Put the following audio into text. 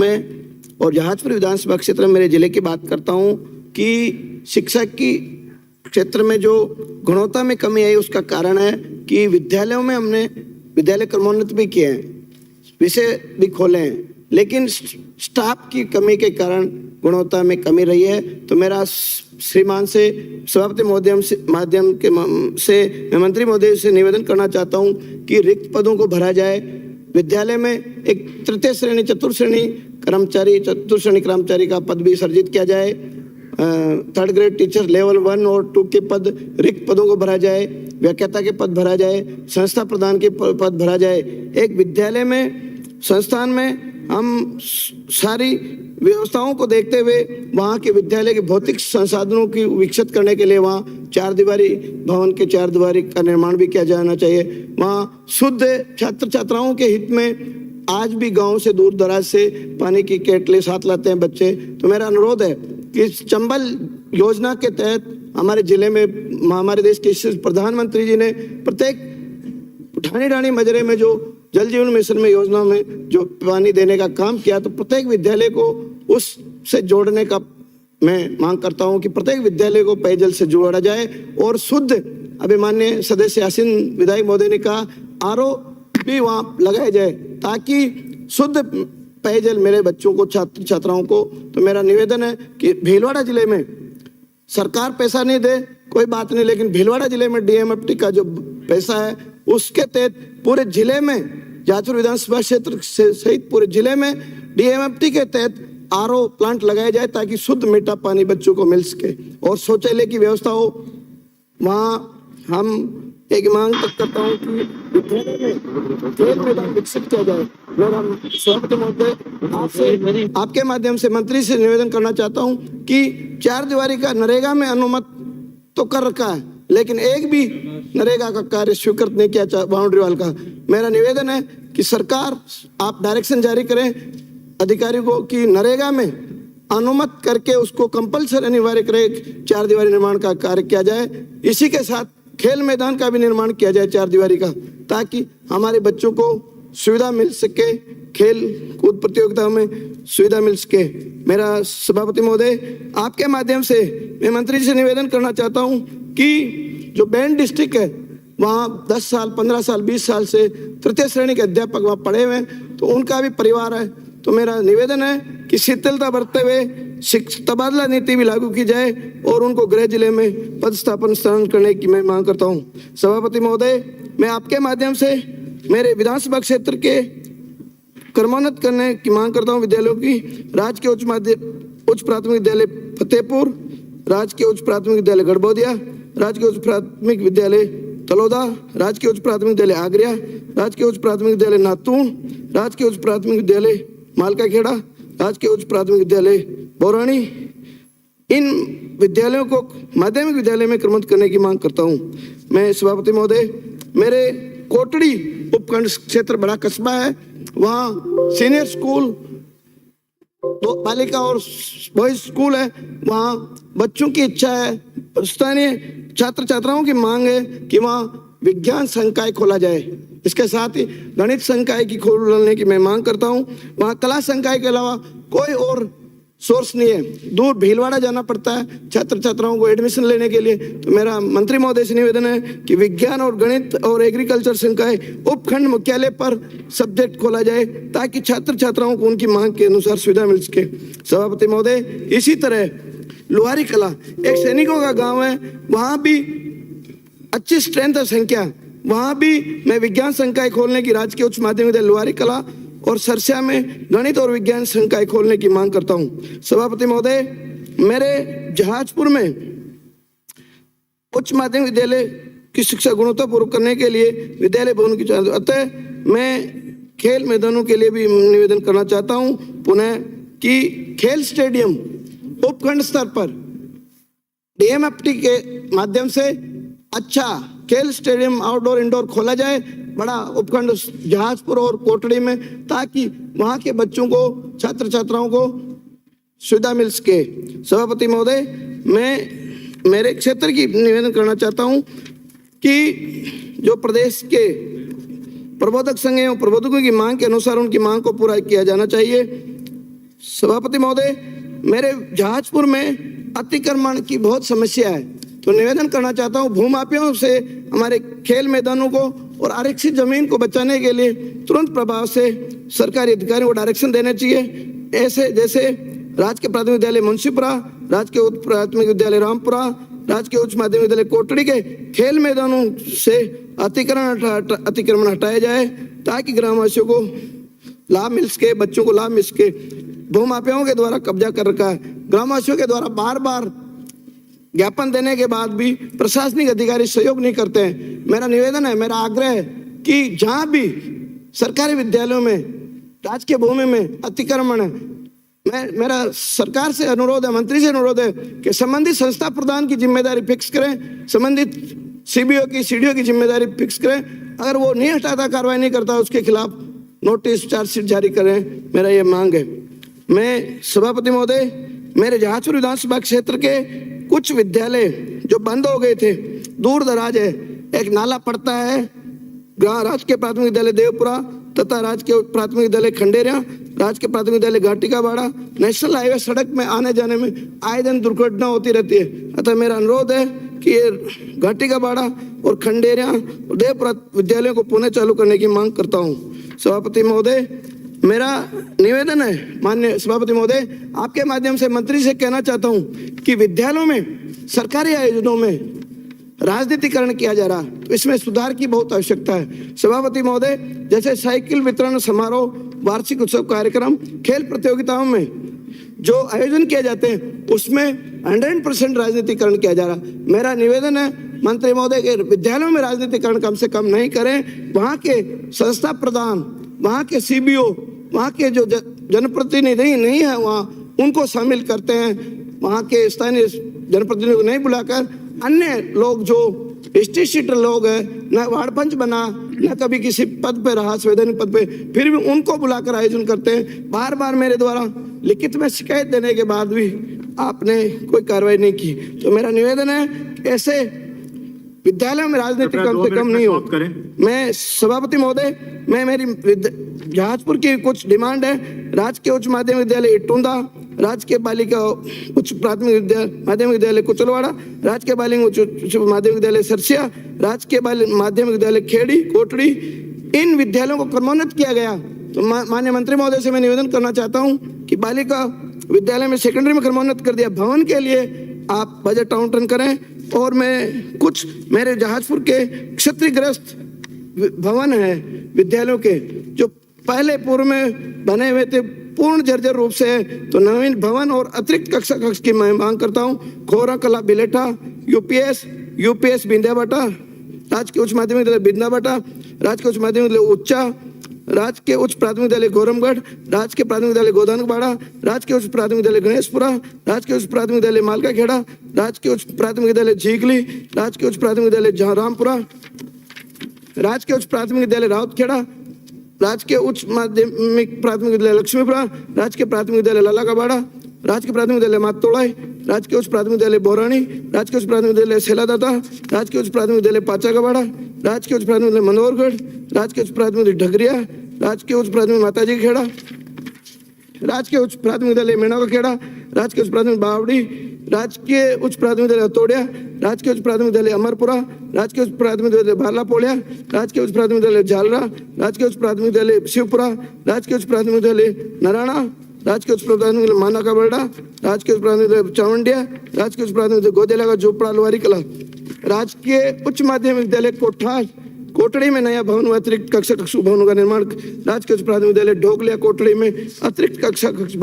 में और जहाजपुर विधानसभा क्षेत्र में मेरे जिले की बात करता हूँ कि शिक्षा की क्षेत्र में जो गुणवत्ता में कमी आई उसका कारण है कि विद्यालयों में हमने विद्यालय क्रमोन्नत भी किए हैं, विषय भी खोले हैं, लेकिन स्टाफ की कमी के कारण गुणवत्ता में कमी रही है। तो मेरा श्रीमान से सभापति माध्यम के मैं मंत्री महोदय से निवेदन करना चाहता हूं कि रिक्त पदों को भरा जाए। विद्यालय में एक तृतीय श्रेणी चतुर्थ श्रेणी कर्मचारी का पद भी सृजित किया जाए। थर्ड ग्रेड टीचर लेवल 1 और 2 के पद रिक्त पदों को भरा जाए, व्याख्याता के पद भरा जाए, संस्था प्रधान के पद भरा जाए। एक विद्यालय में संस्थान में हम सारी व्यवस्थाओं को देखते हुए वहाँ के विद्यालय के भौतिक संसाधनों की विकसित करने के लिए वहाँ 4 दीवारी भवन के 4 दीवारी का निर्माण भी किया जाना चाहिए। वहाँ शुद्ध छात्र छात्राओं के हित में आज भी गांव से दूर दराज से पानी की केटली साथ लाते हैं बच्चे। तो मेरा अनुरोध है कि चंबल योजना के तहत हमारे जिले में हमारे देश के प्रधानमंत्री जी ने प्रत्येक ढाणी ढाणी मजरे में जो जल जीवन मिशन में योजना में जो पानी देने का काम किया, तो प्रत्येक विद्यालय को उससे जोड़ने का मैं मांग करता हूं कि प्रत्येक विद्यालय को पेयजल से जोड़ा जाए और शुद्ध अभिमान्य सदस्य आसीन विधायक महोदय ने कहा आरओ भी वहाँ लगाया जाए ताकि शुद्ध पेयजल मेरे बच्चों को छात्र छात्राओं को। तो मेरा निवेदन है कि भीलवाड़ा जिले में सरकार पैसा नहीं दे कोई बात नहीं, लेकिन भीलवाड़ा जिले में डीएमएफटी का जो पैसा है उसके तहत पूरे जिले में जहाजपुर विधानसभा क्षेत्र सहित पूरे जिले में डीएमएफटी के तहत आरओ प्लांट लगाया जाए ताकि शुद्ध मीठा पानी बच्चों को मिल सके और शौचालय की व्यवस्था हो। वहाँ हम एक मांग तक करता हूँ कि विद्यालय में खेल मैदान विकसित किया जाए। मेरा सभापति महोदय आपसे आपके माध्यम से मंत्री से निवेदन करना चाहता हूँ कि 4 दीवारी का नरेगा में अनुमत तो कर रखा है, लेकिन एक भी नरेगा का कार्य स्वीकृत नहीं किया बाउंड्री वाल का। मेरा निवेदन है कि सरकार आप डायरेक्शन जारी करें अधिकारियों को कि नरेगा में अनुमत करके उसको कंपल्सरी अनिवार्य करे 4 दीवारी निर्माण का कार्य किया जाए। इसी के साथ खेल मैदान का भी निर्माण किया जाए 4 दीवारी का, ताकि हमारे बच्चों को सुविधा मिल सके, खेल कूद प्रतियोगिता में सुविधा मिल सके। मेरा सभापति महोदय आपके माध्यम से मैं मंत्री जी से निवेदन करना चाहता हूं कि जो बैंड डिस्ट्रिक्ट है वहाँ 10 साल 15 साल 20 साल से तृतीय श्रेणी के अध्यापक वहाँ पढ़े हुए हैं, तो उनका भी परिवार है। तो मेरा निवेदन है कि शिथिलता बरतते हुए तबादला नीति भी लागू की जाए और उनको गृह जिले में पदस्थापन स्थानांतरण करने की मैं मांग करता हूं। सभापति महोदय मैं आपके माध्यम से मेरे विधानसभा क्षेत्र के क्रमोन्नत करने की मांग करता हूं। विद्यालयों की राजकीय उच्च प्राथमिक विद्यालय फतेहपुर, राजकीय उच्च प्राथमिक विद्यालय गढ़बोदिया, राजकीय उच्च प्राथमिक विद्यालय तलोदा, राजकीय उच्च प्राथमिक विद्यालय आगरिया, राजकीय उच्च प्राथमिक विद्यालय नातून, राजकीय उच्च प्राथमिक विद्यालय मालकाखेड़ा, राजकीय उच्च प्राथमिक विद्यालय बौरानी, इन विद्यालयों को माध्यमिक विद्यालय में क्रमबद्ध करने की मांग करता हूं। मैं सभापति महोदय मेरे कोटड़ी उपखंड क्षेत्र बड़ा कस्बा है, वहाँ सीनियर स्कूल बालिका और बॉयज स्कूल है, वहाँ बच्चों की इच्छा है, स्थानीय छात्र छात्राओं की मांग है कि वहाँ विज्ञान संकाय खोला जाए। इसके साथ ही गणित संकाय की खोलने की मैं मांग करता हूँ। वहाँ कला संकाय के अलावा कोई और सोर्स नहीं है, दूर भीलवाड़ा जाना पड़ता है छात्र छात्राओं को एडमिशन लेने के लिए। तो मेरा मंत्री महोदय से निवेदन है कि विज्ञान और गणित और एग्रीकल्चर संकाय उपखंड मुख्यालय पर सब्जेक्ट खोला जाए ताकि छात्र छात्राओं को उनकी मांग के अनुसार सुविधा मिल सके। सभापति महोदय इसी तरह लुहारी कला एक सैनिकों का गाँव है, वहाँ भी अच्छी स्ट्रेंथ है संख्या, वहाँ भी मैं विज्ञान संकाय खोलने की राजकीय उच्च माध्यमिक विद्यालय लुहारी कला और सरसिया में गणित और विज्ञान संकाय खोलने की मांग करता हूँ। सभापति महोदय मेरे जहाजपुर में उच्च माध्यमिक विद्यालय की शिक्षा गुणवत्तापूर्वक करने के लिए विद्यालय भवन की चाहता हूँ, अतः मैं खेल मैदानों के लिए भी निवेदन करना चाहता हूँ पुनः कि खेल स्टेडियम उपखंड स्तर पर डीएमएफटी के माध्यम से अच्छा खेल स्टेडियम आउटडोर इंडोर खोला जाए बड़ा उपखंड जहाजपुर और कोटड़ी में, ताकि वहाँ के बच्चों को छात्र छात्राओं को सुविधा मिल सके। सभापति महोदय मैं मेरे क्षेत्र की निवेदन करना चाहता हूँ कि जो प्रदेश के प्रबोधक संघ एवं प्रबोधकों की मांग के अनुसार उनकी मांग को पूरा किया जाना चाहिए। सभापति महोदय, मेरे जहाजपुर में अतिक्रमण की बहुत समस्या है, तो निवेदन करना चाहता हूँ भूमाफियाओं से हमारे खेल मैदानों को और आरक्षित जमीन को बचाने के लिए तुरंत प्रभाव से सरकारी अधिकारियों को डायरेक्शन देने चाहिए। ऐसे जैसे राजकीय प्राथमिक विद्यालय मुंशीपुरा, राजकीय उच्च प्राथमिक विद्यालय रामपुरा, राजकीय उच्च माध्यमिक विद्यालय कोटड़ी के खेल मैदानों से अतिक्रमण हटाया जाए ताकि ग्रामवासियों को लाभ मिल सके, बच्चों को लाभ मिल सके। भूमाफियाओं के द्वारा कब्जा कर रखा है। ग्रामवासियों के द्वारा बार बार ज्ञापन देने के बाद भी प्रशासनिक अधिकारी सहयोग नहीं करते हैं। मेरा निवेदन है, मेरा आग्रह है कि जहां भी सरकारी विद्यालयों में राजकीय भूमि में अतिक्रमण है, मेरा सरकार से अनुरोध है, मंत्री से अनुरोध है कि संबंधित संस्था प्रधान की जिम्मेदारी फिक्स करें, संबंधित सीबीओ की सीडीओ की जिम्मेदारी फिक्स करें। अगर वो नहीं हटाता, कार्रवाई नहीं करता, उसके खिलाफ नोटिस चार्जशीट जारी करें। मेरा ये मांग है। मैं सभापति महोदय, मेरे जहाजपुर विधानसभा क्षेत्र के कुछ विद्यालय जो बंद हो गए थे, दूर दराज है, एक नाला पड़ता है राजकीय प्राथमिक विद्यालय देवपुरा तथा राजकीय प्राथमिक विद्यालय खंडेरिया, राजकीय प्राथमिक विद्यालय घाटिकाबाड़ा। नेशनल हाईवे सड़क में आने जाने में आए दिन दुर्घटना होती रहती है। अतः मेरा अनुरोध है कि ये घाटिकाबाड़ा और खंडेरिया और देवपुरा विद्यालयों को पुनः चालू करने की मांग करता हूँ। सभापति महोदय, मेरा निवेदन है, माननीय सभापति महोदय, आपके माध्यम से मंत्री से कहना चाहता हूं कि विद्यालयों में सरकारी आयोजनों में राजनीतिकरण किया जा रहा, तो इसमें सुधार की बहुत आवश्यकता है। सभापति महोदय, जैसे साइकिल वितरण समारोह, वार्षिक उत्सव कार्यक्रम, खेल प्रतियोगिताओं में जो आयोजन किए जाते हैं उसमें 100% राजनीतिकरण किया जा रहा। मेरा निवेदन है मंत्री महोदय के विद्यालयों में राजनीतिकरण कम से कम नहीं करें। वहाँ के संस्था प्रधान, वहाँ के सीबीओ, वहाँ के जो जनप्रतिनिधि नहीं है वहाँ, उनको शामिल करते हैं। वहाँ के स्थानीय जनप्रतिनिधियों को नहीं बुलाकर अन्य लोग जो हिस्ट्री शीटर लोग हैं, न वार्ड पंच बना, न कभी किसी पद पे रहा, संवैधानिक पद पे, फिर भी उनको बुलाकर आयोजन करते हैं। बार बार मेरे द्वारा लिखित में शिकायत देने के बाद भी आपने कोई कार्रवाई नहीं की। तो मेरा निवेदन है ऐसे विद्यालयों में राजनीति कम से कम नहीं हो। मैं सभापति महोदय, मैं मेरी जहाजपुर की कुछ डिमांड है। राजकीय उच्च माध्यमिक विद्यालय इटुंदा, राजकीय बालिका उच्च प्राथमिक माध्यमिक विद्यालय कुचलवाड़ा, राजकीय बालिका उच्च माध्यमिक विद्यालय सरसिया, राजकीय माध्यमिक विद्यालय खेड़ी कोटड़ी, इन विद्यालयों को क्रमोन्नत किया गया। तो माननीय मंत्री महोदय से मैं निवेदन करना चाहता हूं कि बालिका विद्यालय में सेकेंडरी में क्रमोन्नत कर दिया, भवन के लिए आप बजट आवंटन करें। और मैं कुछ मेरे जहाजपुर के क्षतिग्रस्त भवन है विद्यालयों के, जो पहले पूर्व में बने हुए थे, पूर्ण जर्जर रूप से है, तो नवीन भवन और अतिरिक्त कक्षा कक्ष की मैं मांग करता हूं। खोरा कला बिलेठा, यूपीएस बिंद्याबाटा, राजकीय उच्च माध्यमिक विद्यालय बिंद्याबाटा, राजकीय उच्च माध्यमिक विद्यालय उच्चा, राजकीय उच्च प्राथमिक विद्यालय गौरमगढ़, राजकीय प्राथमिक विद्यालय गोदानबाड़ा, राजकीय उच्च प्राथमिक विद्यालय गणेशपुरा, राजकीय उच्च प्राथमिक विद्यालय मालकाखेड़ा, राजकीय उच्च प्राथमिक विद्यालय झीगली, राजकीय उच्च प्राथमिक विद्यालय जहारामपुरा, राजकीय उच्च प्राथमिक विद्यालय राउतखेड़ा, राजकीय उच्च माध्यमिक प्राथमिक विद्यालय लक्ष्मीपुरा, राजकीय प्राथमिक विद्यालय लालाकाबाड़ा, राजकीय प्राथमिक विद्यालय मातोड़ाई, राजकीय उच्च प्राथमिक विद्यालय बोरानी, राजकीय उच्च प्राथमिक विद्यालय सेलादाता, राजकीय उच्च प्राथमिक विद्यालय पाचागबाड़ा, राजकीय उच्च प्राथमिक विद्यालय मनोहरगढ़, राजकीय उच्च प्राथमिक विद्यालय ढगरिया, राजकीय उच्च प्राथमिक माताजी खेड़ा, राजकीय उच्च प्राथमिक विद्यालय मेना का खेड़ा, राजकीय उच्च प्राथमिक बावड़ी, राजकीय उच्च प्राथमिक विद्यालय तोड़िया, राजकीय उच्च प्राथमिक विद्यालय अमरपुरा, राजकीय उच्च प्राथमिक विद्यालय बारला पोलिया, राजकीय उच्च प्राथमिक विद्यालय झालरा, राजकीय उच्च प्राथमिक विद्यालय शिवपुरा, राजकीय उच्च प्राथमिक विद्यालय नारायणा, राजकीय उच्च प्राथमिक विद्यालय माना का बरडा, राजकीय उच्च प्राथमिक विद्यालय चावंडिया, राजकीय उच्च प्राथमिक विद्यालय गोदेला का झोपड़ा लोहारी कला, राजकीय उच्च माध्यमिक विद्यालय कोठार कोटड़ी में नया भवन व अतिरिक्त कक्षा कक्ष भवनों का निर्माण, राजकीय उच्च प्राथमिक विद्यालय ढोकलिया कोटड़ी में अतिरिक्त कक्षा कक्ष भवन